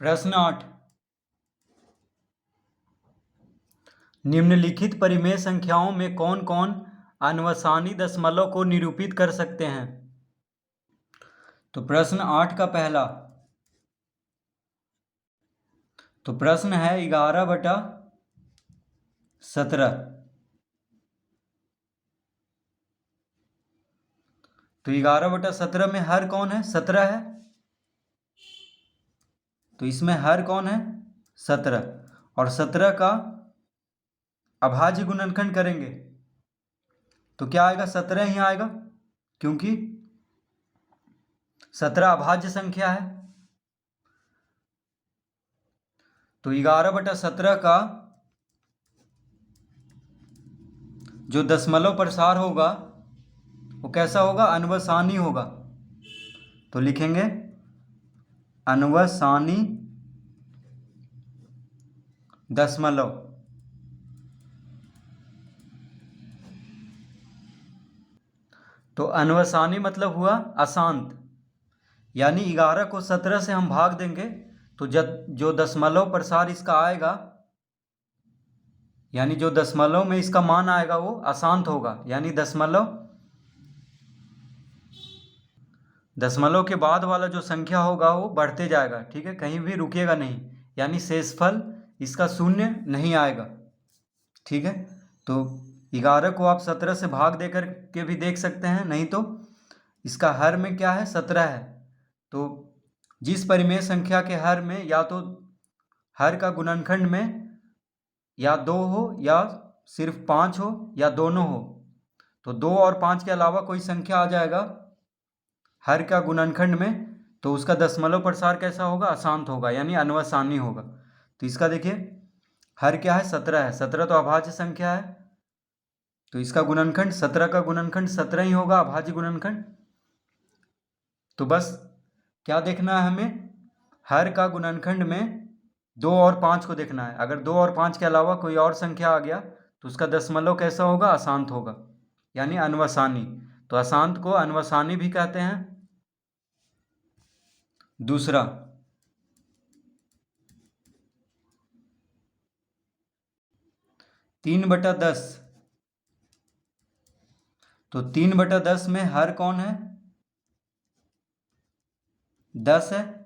प्रश्न 8। निम्नलिखित परिमेय संख्याओं में कौन कौन अनवसानी दशमलव को निरूपित कर सकते हैं? तो प्रश्न 8 का पहला तो प्रश्न है 11/17। तो 11/17 में हर कौन है? 17 है। तो इसमें हर कौन है? 17। और 17 का अभाज्य गुणनखंड करेंगे तो क्या आएगा? 17 ही आएगा, क्योंकि 17 अभाज्य संख्या है। तो 11/17 का जो दशमलव प्रसार होगा वो कैसा होगा? अनवसानी होगा। तो लिखेंगे अनवसानी दशमलव। तो अनवसानी मतलब हुआ अशांत, यानी 11 को 17 से हम भाग देंगे तो जो दशमलव प्रसार इसका आएगा, यानी जो दशमलव में इसका मान आएगा वो अशांत होगा, यानी दशमलव के बाद वाला जो संख्या होगा वो बढ़ते जाएगा। ठीक है, कहीं भी रुकेगा नहीं, यानी शेषफल इसका शून्य नहीं आएगा। ठीक है, तो 11 को आप 17 से भाग देकर के भी देख सकते हैं, नहीं तो इसका हर में क्या है? 17 है। तो जिस परिमेय संख्या के हर में या तो हर का गुणनखंड में या 2 हो या सिर्फ 5 हो या दोनों हो, तो 2 और 5 के अलावा कोई संख्या आ जाएगा हर का गुणनखंड में, तो उसका दशमलव प्रसार कैसा होगा? अशांत होगा, यानी अनवसानी होगा। तो इसका देखिए हर क्या है? 17 है। 17 तो अभाज्य संख्या है, तो इसका गुणनखंड 17 का गुणनखंड 17 ही होगा, अभाज्य गुणनखंड। तो बस क्या देखना है हमें? हर का गुणनखंड में 2 और 5 को देखना है। अगर 2 और 5 के अलावा कोई और संख्या आ गया तो उसका दशमलव कैसा होगा? अशांत होगा, यानी अनवसानी। तो अशांत को अनवसानी भी कहते हैं। दूसरा 3/10। तो 3/10 में हर कौन है? 10 है।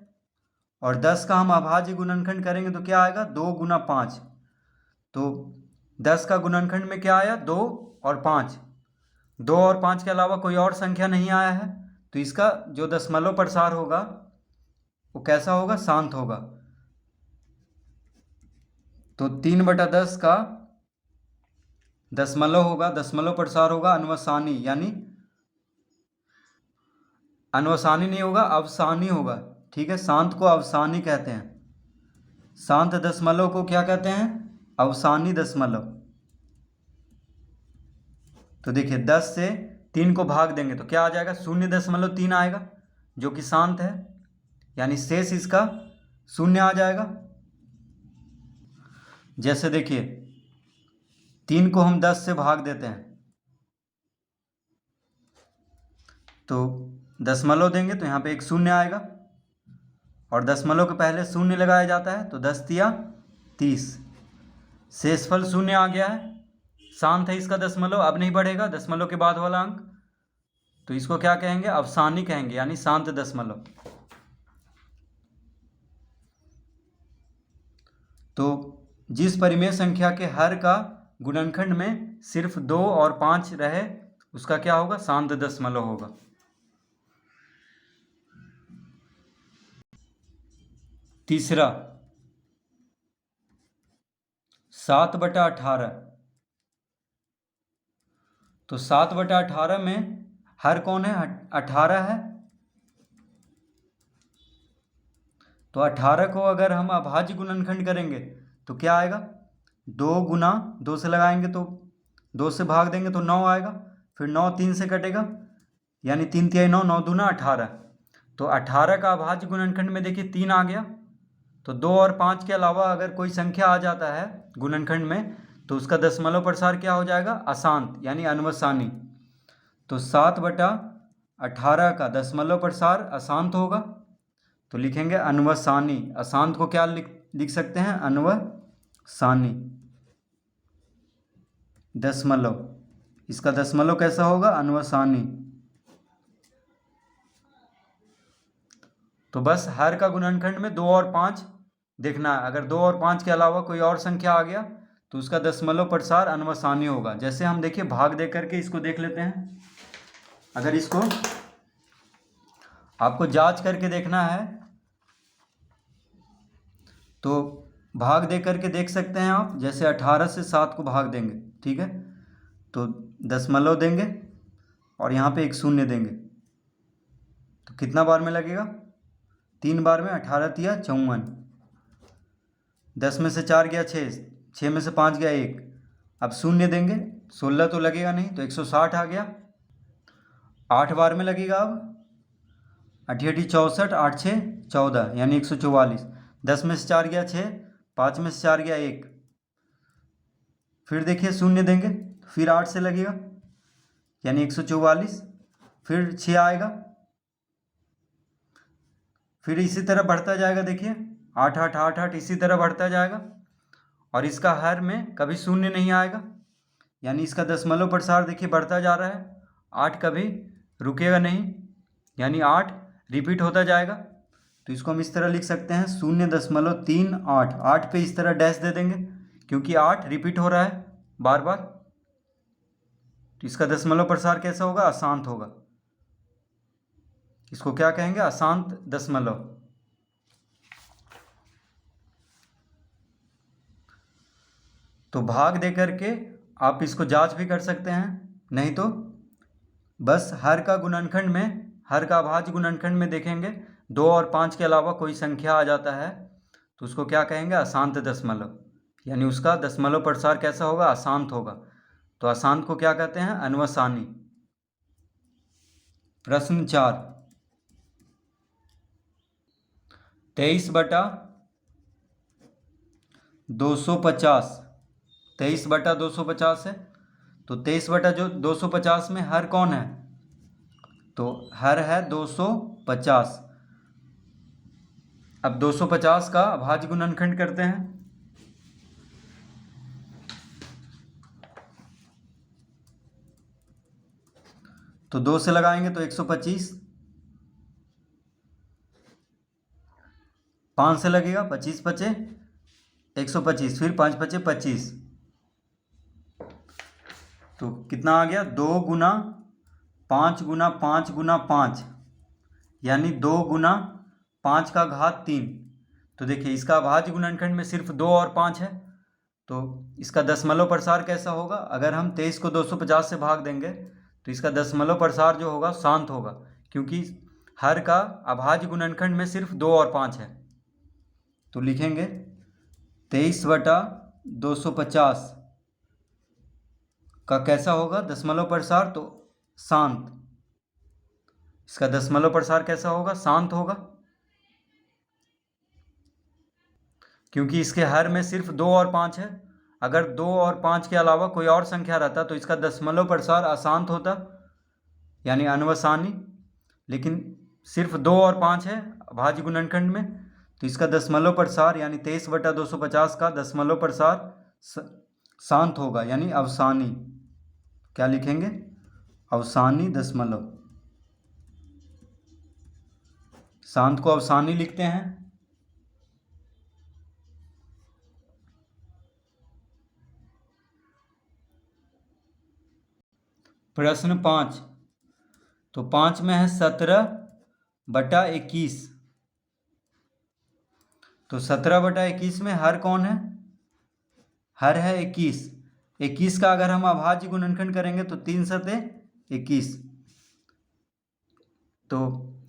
और 10 का हम अभाज्य गुणनखंड करेंगे तो क्या आएगा? 2 × 5। तो 10 का गुणनखंड में क्या आया? 2 और 5। 2 और 5 के अलावा कोई और संख्या नहीं आया है, तो इसका जो दशमलव प्रसार होगा वो कैसा होगा? शांत होगा। तो 3/10 का दशमलव होगा, दशमलव प्रसार होगा अनवसानी, यानी अनवसानी नहीं होगा, अवसानी होगा। ठीक है, शांत को अवसानी कहते हैं। शांत दशमलव को क्या कहते हैं? अवसानी दशमलव। तो देखिए 10 से 3 को भाग देंगे तो क्या आ जाएगा? 0.3 आएगा, जो कि शांत है, यानी शेष इसका 0 आ जाएगा। जैसे देखिए 3 को हम 10 से भाग देते हैं तो दशमलव देंगे तो यहाँ पे एक 0 आएगा, और दशमलव के पहले 0 लगाया जाता है, तो 10 तिया 30। शेषफल 0 आ गया है, शांत है इसका दशमलव, अब नहीं बढ़ेगा दशमलव के बाद वाला अंक, तो इसको क्या कहेंगे? अवसानी कहेंगे, यानी शांत दशमलव। तो जिस परिमेय संख्या के हर का गुणनखंड में सिर्फ 2 और 5 रहे उसका क्या होगा? शांत दशमलव होगा। तीसरा 7/18। तो 7/18 में हर कौन है? 18 है। तो 18 को अगर हम अभाज्य गुणनखंड करेंगे तो क्या आएगा? 2 × 2 से लगाएंगे तो 2 से भाग देंगे तो 9 आएगा, फिर 9 3 से कटेगा, यानी 3 तिया 9, 9 दूना 18। तो 18 का अभाज्य गुणनखंड में देखिए 3 आ गया, तो 2 और 5 के अलावा अगर कोई संख्या आ जाता है गुणनखंड में तो उसका दशमलव प्रसार क्या हो जाएगा? अशांत, यानी अनवसानी। तो 7/18 का दशमलव प्रसार अशांत होगा। तो लिखेंगे अन्वसानी। अशांत को क्या लिख सकते हैं? अन्वसानी। दशमलव, इसका दशमलव कैसा होगा? अन्वसानी। तो बस हर का गुणनखंड में 2 और 5 देखना है। अगर 2 और 5 के अलावा कोई और संख्या आ गया तो उसका दशमलव प्रसार अन्वसानी होगा। जैसे हम देखिए भाग दे करके इसको देख लेते हैं। अगर इसको आपको जांच करके देखना है तो भाग दे करके देख सकते हैं आप। जैसे 18 से 7 को भाग देंगे, ठीक है, तो दशमलव देंगे और यहाँ पे एक शून्य देंगे तो कितना बार में लगेगा? 3 बार में। 18 तिया 54, 10 में से 4 गया 6, 6 में से 5 गया 1। अब शून्य देंगे, 16 तो लगेगा नहीं तो 160 आ गया। 8 बार में लगेगा। अब 8 64, 8 6 14 यानी 144। 10 में से 4 गया 6, 5 में से 4 गया 1। फिर देखिए शून्य देंगे, फिर 8 से लगेगा यानी 144। फिर 6 आएगा, फिर इसी तरह बढ़ता जाएगा। देखिए 8 8 8 8 इसी तरह बढ़ता जाएगा और इसका हर में कभी शून्य नहीं आएगा, यानी इसका दशमलव प्रसार देखिए बढ़ता जा रहा है। 8 कभी रुकेगा नहीं, यानी 8 रिपीट होता जाएगा। तो इसको हम इस तरह लिख सकते हैं 0.38। 8 पे इस तरह डैश दे देंगे क्योंकि 8 रिपीट हो रहा है बार बार। तो इसका दशमलव प्रसार कैसा होगा? अशांत होगा। इसको क्या कहेंगे? अशांत दशमलव। तो भाग दे करके आप इसको जांच भी कर सकते हैं, नहीं तो बस हर का गुणनखंड में, हर का अभाज्य गुणनखंड में देखेंगे 2 और 5 के अलावा कोई संख्या आ जाता है तो उसको क्या कहेंगे? अशांत दशमलव, यानी उसका दशमलव प्रसार कैसा होगा? अशांत होगा। तो अशांत को क्या कहते हैं? अन्वसानी। प्रश्न 4, 23/250। 23/250 है तो 23/250 में हर कौन है? तो हर है 250। अब 250 का अभाज्य गुणनखंड करते हैं। तो 2 से लगाएंगे तो 125, 5 से लगेगा 25 पचे 125, फिर 5 पचे 25। तो कितना आ गया? 2 गुना 5 गुना 5 गुना 5, यानी 2 गुना 5 का घात 3। तो देखिए इसका अभाज्य गुणनखंड में सिर्फ 2 और 5 है तो इसका दशमलव प्रसार कैसा होगा? अगर हम 23 को 250 से भाग देंगे तो इसका दशमलव प्रसार जो होगा शांत होगा, क्योंकि हर का अभाज्य गुणनखंड में सिर्फ 2 और 5 है। तो लिखेंगे 23/250 का कैसा होगा दशमलव प्रसार? तो शांत। इसका दशमलव प्रसार कैसा होगा? शांत होगा, क्योंकि इसके हर में सिर्फ 2 और 5 है। अगर 2 और 5 के अलावा कोई और संख्या रहता तो इसका दशमलव प्रसार अशांत होता, यानी अन्वसानी। लेकिन सिर्फ 2 और 5 है अभाज्य गुणनखंड में, तो इसका दशमलव प्रसार यानी 23/250 का दशमलव प्रसार शांत होगा, यानी अवसानी। क्या लिखेंगे? अवसानी दशमलव। शांत को अवसानी लिखते हैं। प्रश्न 5, तो 5 में है 17/21। तो 17/21 में हर कौन है? हर है 21। 21 का अगर हम अभाज्य गुणनखंड करेंगे तो 3 सते 21। तो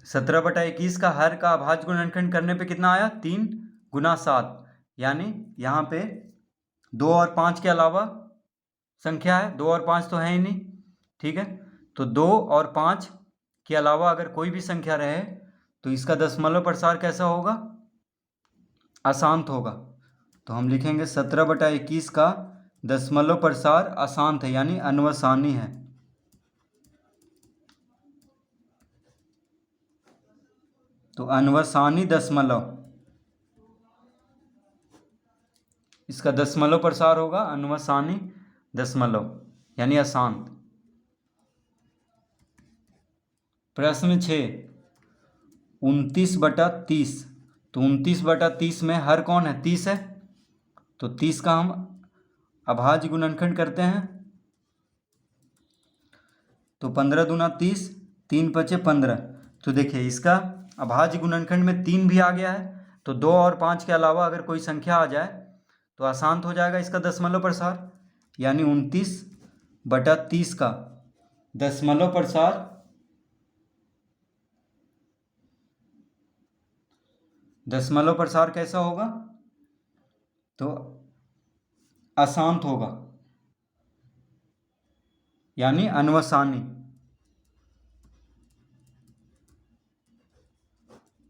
17/21 का हर का अभाज्य गुणनखंड करने पे कितना आया? 3 गुना 7, यानी यहाँ पे 2 और 5 के अलावा संख्या है। 2 और 5 तो है ही नहीं, ठीक है। तो 2 और 5 के अलावा अगर कोई भी संख्या रहे तो इसका दशमलव प्रसार कैसा होगा? अशांत होगा। तो हम लिखेंगे 17/21 का दशमलव प्रसार अशांत है, यानी अन्वसानी है। तो अन्वसानी दशमलव, इसका दशमलव प्रसार होगा अन्वसानी दशमलव यानी अशांत। प्रश्न 6, 29/30। तो 29/30 में हर कौन है? 30 है। तो 30 का हम अभाज्य गुणनखंड करते हैं। तो 15 दूना 30, 3 पचे 15। तो देखिए इसका अभाज्य गुणनखंड में 3 भी आ गया है। तो 2 और 5 के अलावा अगर कोई संख्या आ जाए तो अशांत हो जाएगा इसका दशमलव प्रसार, यानी 29/30 का दशमलव प्रसार कैसा होगा? तो अशांत होगा, यानी अन्वसानी।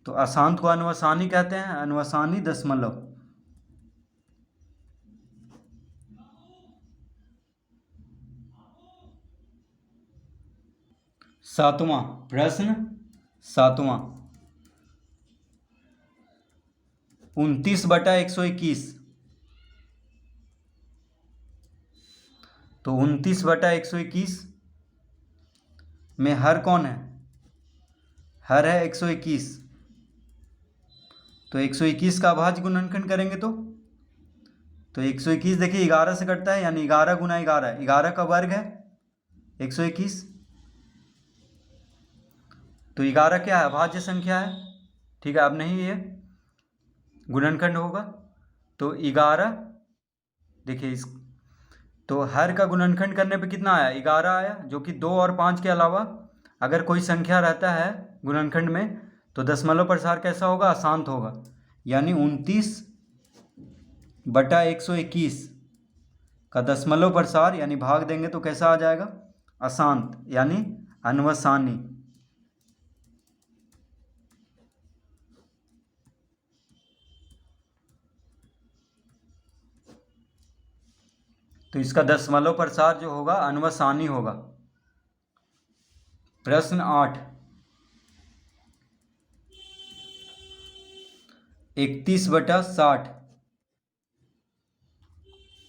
तो अशांत को अन्वसानी कहते हैं, अन्वसानी दशमलव। 7वां प्रश्न, 7वां, 29/121। तो 29/121 में हर कौन है? हर है 121। तो 121 का अभाज्य गुणनखंड करेंगे तो 121 देखिए 11 से कटता है, यानी 11 गुना 11, 11 का वर्ग है 121। तो 11 क्या है? अभाज्य संख्या है, ठीक है। अब नहीं ये गुणनखंड होगा। तो 11 देखिए इस, तो हर का गुणनखंड करने पे कितना आया? 11 आया, जो कि 2 और 5 के अलावा अगर कोई संख्या रहता है गुणनखंड में तो दशमलव प्रसार कैसा होगा? अशांत होगा, यानी 29/121 का दशमलव प्रसार यानी भाग देंगे तो कैसा आ जाएगा? अशांत, यानी अन्वसानी। तो इसका दशमलव प्रसार जो होगा अन्वसानी होगा। प्रश्न 8, 31/60।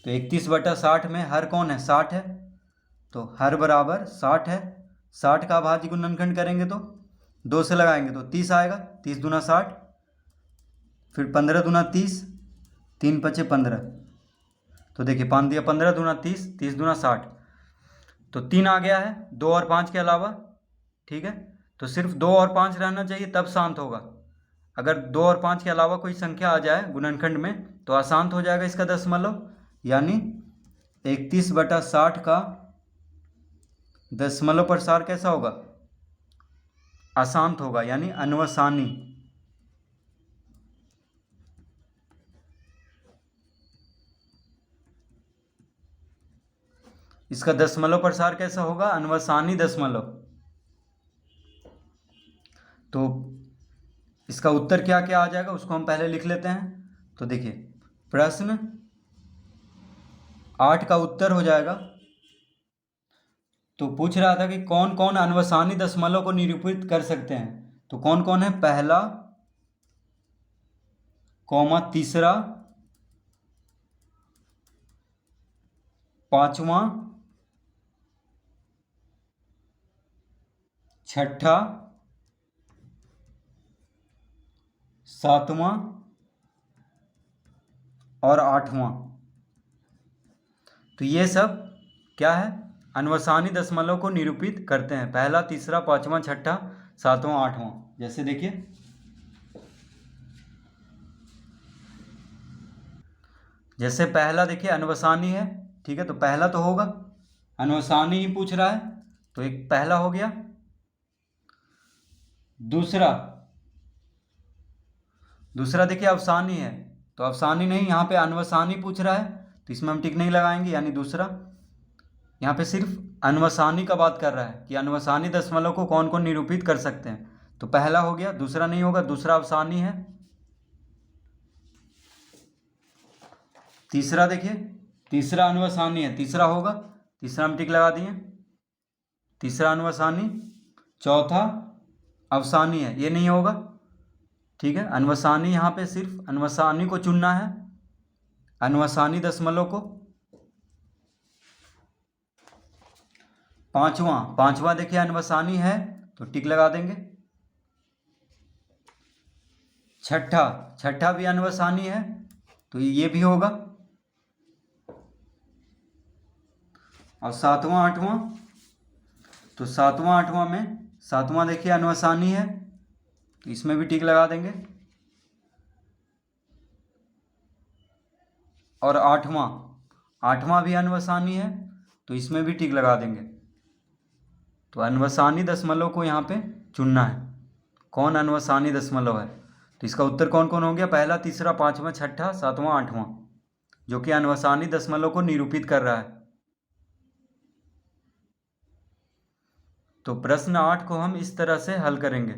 तो 31/60 में हर कौन है? 60 है। तो हर बराबर 60 है। 60 का अभाज्य गुणनखंड करेंगे तो 2 से लगाएंगे तो 30 आएगा, 30 दूना 60, फिर 15 दूना 30, 3 पचे 15। तो देखिए 5 दिया 15 दूना 30, 30 दूना 60। तो 3 आ गया है 2 और 5 के अलावा, ठीक है। तो सिर्फ 2 और 5 रहना चाहिए तब शांत होगा। अगर 2 और 5 के अलावा कोई संख्या आ जाए गुणनखंड में तो अशांत हो जाएगा इसका दशमलव, यानी 31/60 का दशमलव प्रसार कैसा होगा? अशांत होगा, यानी अन्वसानी। इसका दशमलव प्रसार कैसा होगा? अन्वसानी दशमलव। तो इसका उत्तर क्या क्या आ जाएगा उसको हम पहले लिख लेते हैं। तो देखिए प्रश्न 8 का उत्तर हो जाएगा, तो पूछ रहा था कि कौन कौन अन्वसानी दशमलव को निरूपित कर सकते हैं। तो कौन कौन है? पहला कॉमा तीसरा, पांचवा, छठा, सातवां और आठवां। तो ये सब क्या है? अन्वसानी दशमलव को निरूपित करते हैं। पहला, तीसरा, पांचवा, छठा, सातवां, आठवां। जैसे देखिए जैसे पहला देखिए अन्वसानी है, ठीक है। तो पहला तो होगा, अन्वसानी ही पूछ रहा है तो एक पहला हो गया। दूसरा देखिए अवसानी है, तो अवसानी नहीं, यहाँ पे अन्वसानी पूछ रहा है तो इसमें हम टिक नहीं लगाएंगे, यानी दूसरा। यहाँ पे सिर्फ अन्वसानी का बात कर रहा है कि अन्वसानी दशमलव को कौन कौन निरूपित कर सकते हैं। तो पहला हो गया, दूसरा नहीं होगा, दूसरा अवसानी है। तीसरा देखिए, तीसरा अन्वसानी है, तीसरा होगा, तीसरा हम टिक लगा दिए, तीसरा अन्वसानी। चौथा अवसानी है, ये नहीं होगा, ठीक है, अनवसानी यहाँ पे सिर्फ अनवसानी को चुनना है, अनवसानी दशमलव को। पांचवा देखिए अनवसानी है तो टिक लगा देंगे। छठा भी अनवसानी है तो ये भी होगा। और सातवां आठवां, तो सातवां देखिए अनवसानी है तो इसमें भी टिक लगा देंगे। और आठवां भी अनवसानी है तो इसमें भी टिक लगा देंगे। तो अनवसानी दशमलव को यहाँ पे चुनना है, कौन अनवसानी दशमलव है। तो इसका उत्तर कौन कौन हो गया, पहला, तीसरा, पांचवा, छठा, सातवां, आठवां, जो कि अनवसानी दशमलव को निरूपित कर रहा है। तो प्रश्न 8 को हम इस तरह से हल करेंगे।